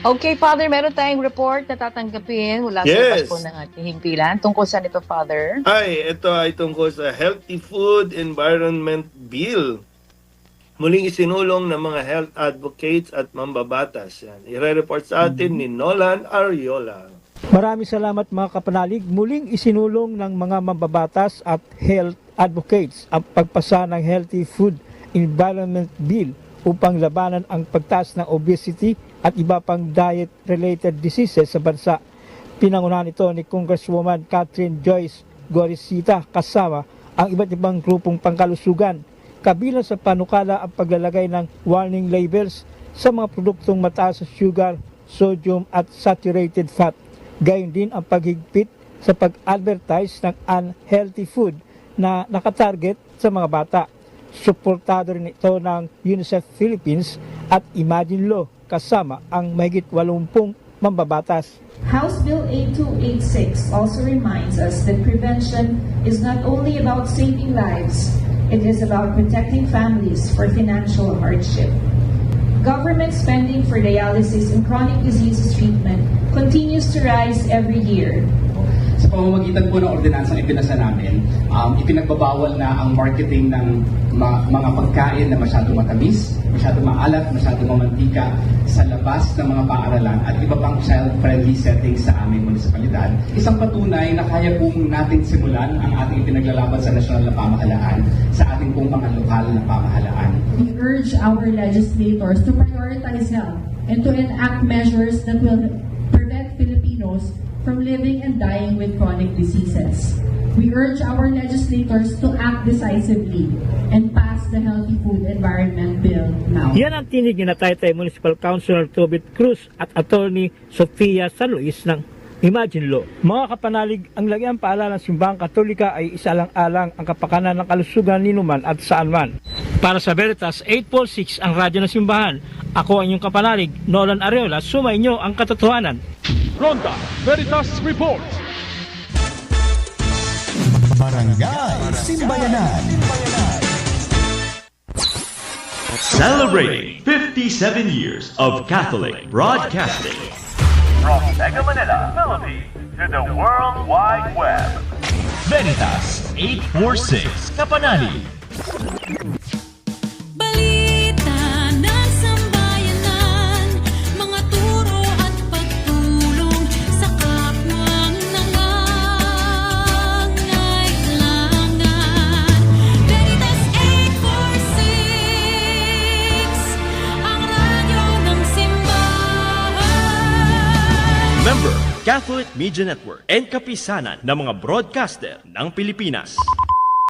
Okay, Father, meron tayong report na tatanggapin mula sa labas po ng ating himpilan. Tungkol saan ito, Father? Ito ay tungkol sa Healthy Food Environment Bill. Muling isinulong ng mga health advocates at mambabatas. Yan. I-report sa atin ni Nolan Ariola. Maraming salamat mga kapanalig. Muling isinulong ng mga mambabatas at health advocates ang pagpasa ng Healthy Food Environment Bill upang labanan ang pagtaas ng obesity at iba pang diet-related diseases sa bansa. Pinangunahan ito ni Congresswoman Catherine Joyce Gorisita kasama ang iba't ibang grupong pangkalusugan. Kabilang sa panukala ang paglalagay ng warning labels sa mga produktong mataas sa sugar, sodium at saturated fat. Gayon din ang paghigpit sa pag-advertise ng unhealthy food na nakatarget sa mga bata. Suportado rin ito ng UNICEF Philippines at Imagine Law kasama ang mahigit 80 mambabatas. House Bill 8286 also reminds us that prevention is not only about saving lives, it is about protecting families for financial hardship. Government spending for dialysis and chronic diseases treatment continues to rise every year. Sa pamamagitan po ng ordinansang ipinasa namin, ipinagbabawal na ang marketing ng mga pagkain na masyadong matamis, masyadong maalat, masyadong mamantika sa labas ng mga paaralan at iba pang child-friendly settings sa aming munisipalidad. Isang patunay na kaya pong natin simulan ang ating ipinaglalaban sa nasyonal na pamahalaan sa ating pong mga lokal na pamahalaan. We urge our legislators to prioritize health and to enact measures that will prevent Filipinos from living and dying with chronic diseases. We urge our legislators to act decisively and pass the Healthy Food Environment Bill now. Yan ang tinig ni Taytay Municipal Councilor Tobit Cruz at Attorney Sofia San Luis ng Imagine Law. Mga kapanalig, ang lagiang paalala ng Simbahang Katolika ay isalang-alang ang kapakanan ng kalusugan ni numan at saan man. Para sa Veritas 846 ang radyo ng Simbahan, ako ang inyong kapanalig, Nolan Ariola, sumainyo ang katotohanan. Ronda Veritas Report. Barangay Simbayanan. Celebrating 57 years of Catholic broadcasting. From Mega Manila, Philippines, to the World Wide Web. Veritas 846 Kapanali. Balita ng sambayanan, mga turo at pagtulong sa kapwang nangangailangan. Veritas 846, ang radyo ng simbahan. Member, Catholic Media Network and kapisanan ng mga broadcaster ng Pilipinas.